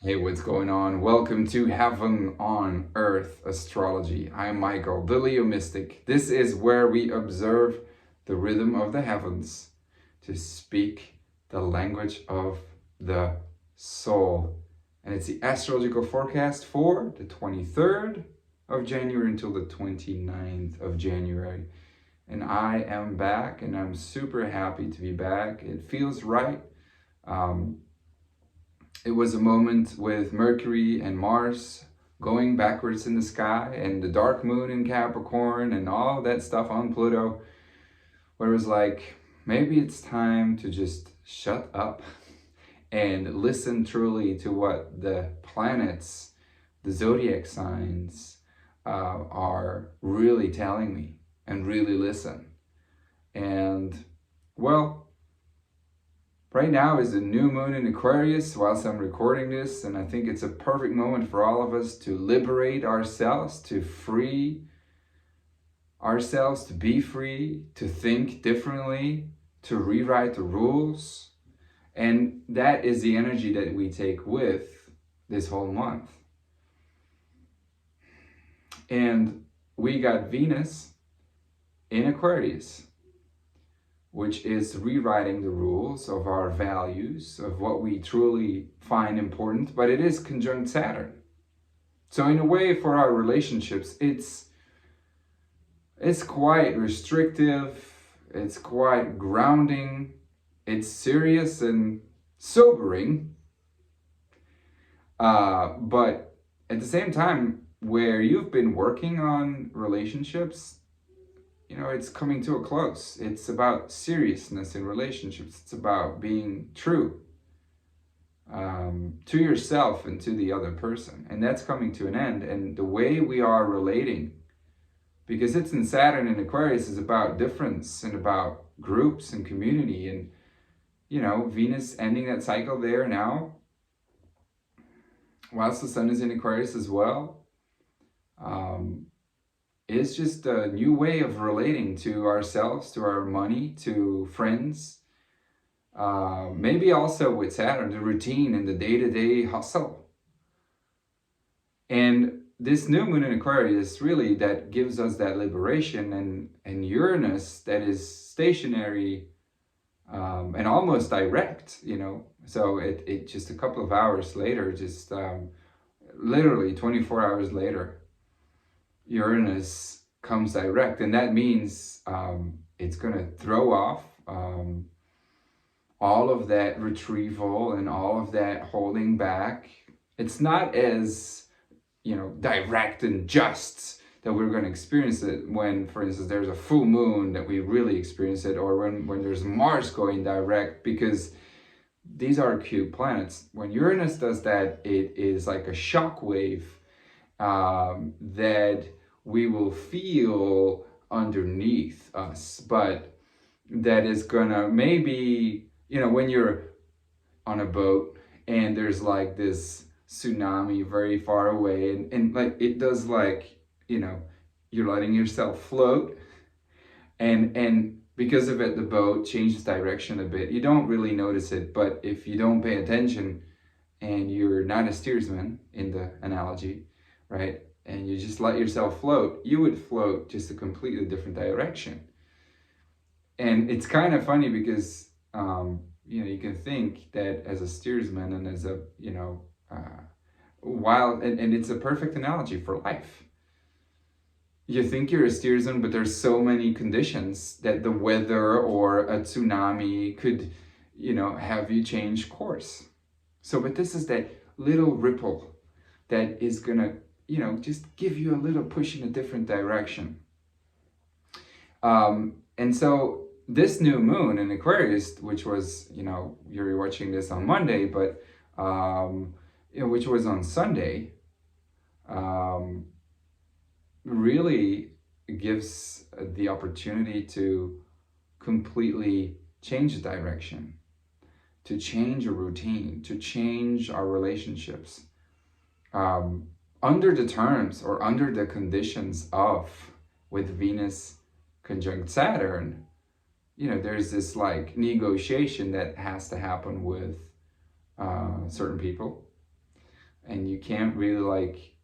Hey, what's going on? Welcome to Heaven on Earth Astrology. I'm Michael, the Leo Mystic. This is where we observe the rhythm of the heavens to speak the language of the soul. And it's the astrological forecast for the 23rd of January until the 29th of January. And I am back, and I'm super happy to be back. It feels right. It was a moment with Mercury and Mars going backwards in the sky and the dark moon in Capricorn and all that stuff on Pluto, where it was like, maybe it's time to just shut up and listen truly to what the planets, the zodiac signs are really telling me, and really listen. And well, right now is the new moon in Aquarius whilst I'm recording this, and I think it's a perfect moment for all of us to liberate ourselves, to free ourselves, to be free, to think differently, to rewrite the rules. And that is the energy that we take with this whole month. And we got Venus in Aquarius, which is rewriting the rules of our values, of what we truly find important, but it is conjunct Saturn. So in a way, for our relationships, it's quite restrictive, it's quite grounding, it's serious and sobering, but at the same time, where you've been working on relationships, you know, it's coming to a close. It's about seriousness in relationships. It's about being true to yourself and to the other person. And that's coming to an end. And the way we are relating, because it's in Saturn and Aquarius, is about difference and about groups and community. And, you know, Venus ending that cycle there now, whilst the Sun is in Aquarius as well. It's just a new way of relating to ourselves, to our money, to friends. Maybe also with Saturn, the routine and the day-to-day hustle. And this new moon in Aquarius really that gives us that liberation, and Uranus that is stationary and almost direct, you know. So it just a couple of hours later, just literally 24 hours later, Uranus comes direct, and that means it's going to throw off all of that retrieval and all of that holding back. It's not as, you know, direct and just that we're going to experience it when, for instance, there's a full moon, that we really experience it, or when there's Mars going direct, because these are acute planets. When Uranus does that, it is like a shock wave that we will feel underneath us, but that is gonna maybe, you know, when you're on a boat and there's like this tsunami very far away, and like it does, like, you know, you're letting yourself float, and because of it, the boat changes direction a bit. You don't really notice it, but if you don't pay attention and you're not a steersman in the analogy, right, and you just let yourself float, you would float just a completely different direction. And it's kind of funny because, you know, you can think that as a steersman and as a, you know, and it's a perfect analogy for life. You think you're a steersman, but there's so many conditions that the weather or a tsunami could, you know, have you change course. So, but this is that little ripple that is gonna, you know, just give you a little push in a different direction. And so this new moon in Aquarius, which was, you know, you're watching this on Monday, but you know, which was on Sunday, really gives the opportunity to completely change the direction, to change a routine, to change our relationships. Under the terms or under the conditions of, with Venus conjunct Saturn, you know, there's this like negotiation that has to happen with certain people. and you can't really like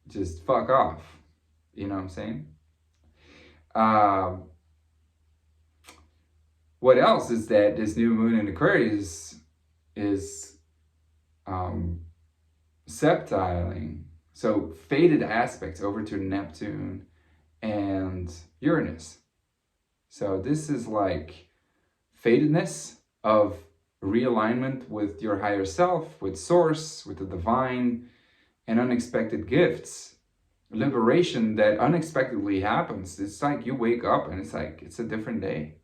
just fuck off. You know what I'm saying? What else is that this new moon in Aquarius is septiling, so faded aspects over to Neptune and Uranus. So this is like fadedness of realignment with your higher self, with source, with the divine, and unexpected gifts. Liberation that unexpectedly happens. It's like you wake up and it's like it's a different day.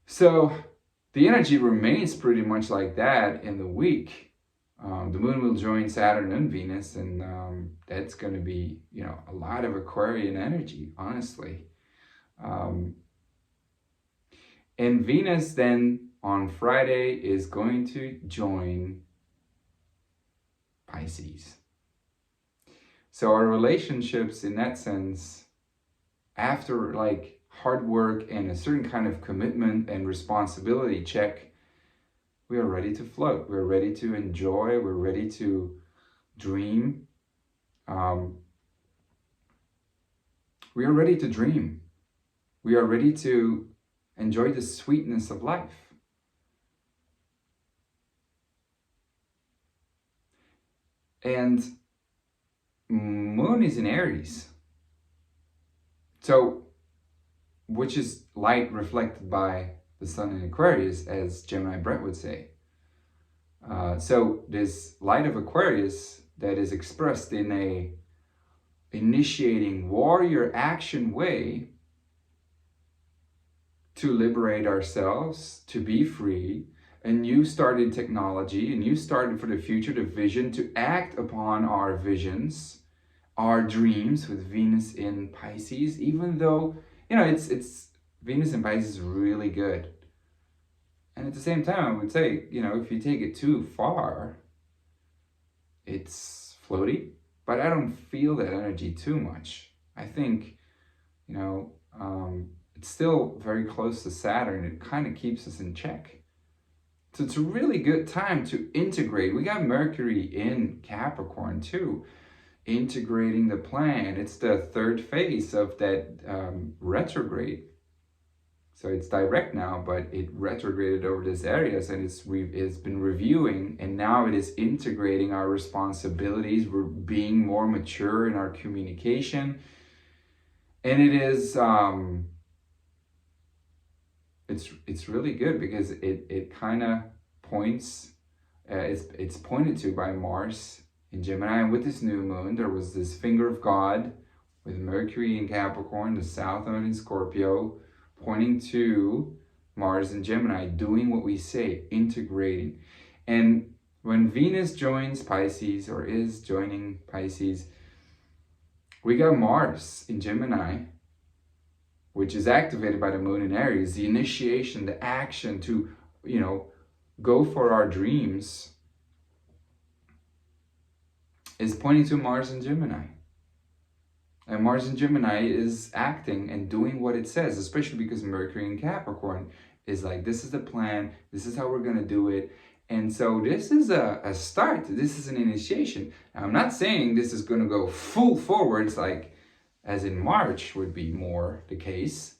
So the energy remains pretty much like that in the week. The moon will join Saturn and Venus, and that's going to be, you know, a lot of Aquarian energy, honestly. And Venus then on Friday is going to join Pisces. So our relationships in that sense, after like hard work and a certain kind of commitment and responsibility check, we are ready to float. We're ready to enjoy. We're ready to dream. We are ready to dream. We are ready to enjoy the sweetness of life. And moon is in Aries. So, which is light reflected by the sun in Aquarius, as Gemini Brett would say. So this light of Aquarius that is expressed in a initiating warrior action way to liberate ourselves, to be free, a new start in technology, a new start for the future, the vision to act upon our visions, our dreams with Venus in Pisces, even though, you know, it's Venus in Pisces is really good. And at the same time, I would say, you know, if you take it too far, it's floaty, but I don't feel that energy too much. I think, you know, it's still very close to Saturn. It kind of keeps us in check. So it's a really good time to integrate. We got Mercury in Capricorn too, integrating the plan. It's the third phase of that retrograde. So it's direct now, but it retrograded over these areas, and it's been reviewing, and now it is integrating our responsibilities. We're being more mature in our communication, and it is it's really good because it kind of points. It's pointed to by Mars in Gemini, and with this new moon, there was this finger of God with Mercury in Capricorn, the South Node in Scorpio, pointing to Mars and Gemini, doing what we say, integrating. And when Venus joins Pisces, or is joining Pisces, we got Mars in Gemini, which is activated by the moon in Aries, the initiation, the action to, you know, go for our dreams, is pointing to Mars in Gemini. And Mars in Gemini is acting and doing what it says, especially because Mercury in Capricorn is like, this is the plan, this is how we're going to do it. And so this is a start, this is an initiation. Now, I'm not saying this is going to go full forwards, like as in March would be more the case.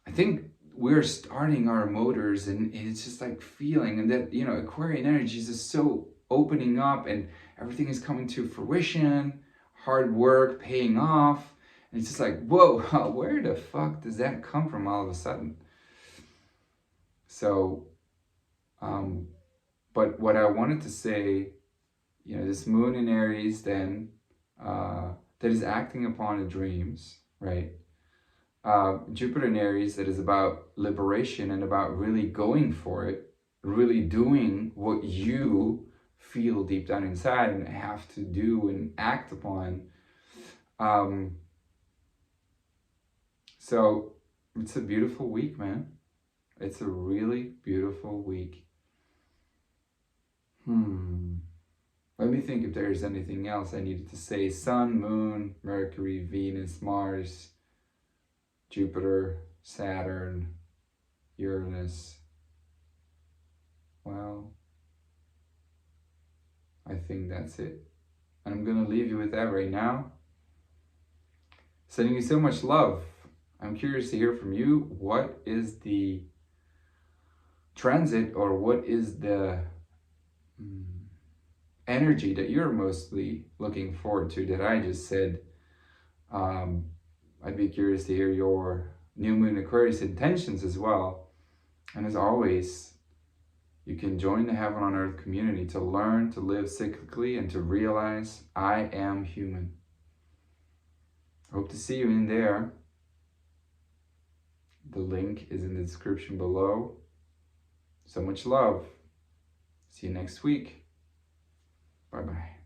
I think we're starting our motors, and it's just like feeling, and that, you know, Aquarian energy is just so opening up, and everything is coming to fruition. Hard work paying off, and it's just like, whoa, where the fuck does that come from all of a sudden? So but what I wanted to say, you know, this moon in Aries then that is acting upon the dreams, right? Jupiter in Aries, that is about liberation and about really going for it, really doing what you feel deep down inside and have to do and act upon. So it's a beautiful week, man. It's a really beautiful week. Let me think if there's anything else I needed to say. Sun, Moon, Mercury, Venus, Mars, Jupiter, Saturn, Uranus. Well, think that's it. And I'm going to leave you with that right now. Sending you so much love. I'm curious to hear from you. What is the transit, or what is the energy that you're mostly looking forward to that I just said? I'd be curious to hear your new moon Aquarius intentions as well. And as always, you can join the Heaven on Earth community to learn to live cyclically and to realize I am human. Hope to see you in there. The link is in the description below. So much love. See you next week. Bye-bye.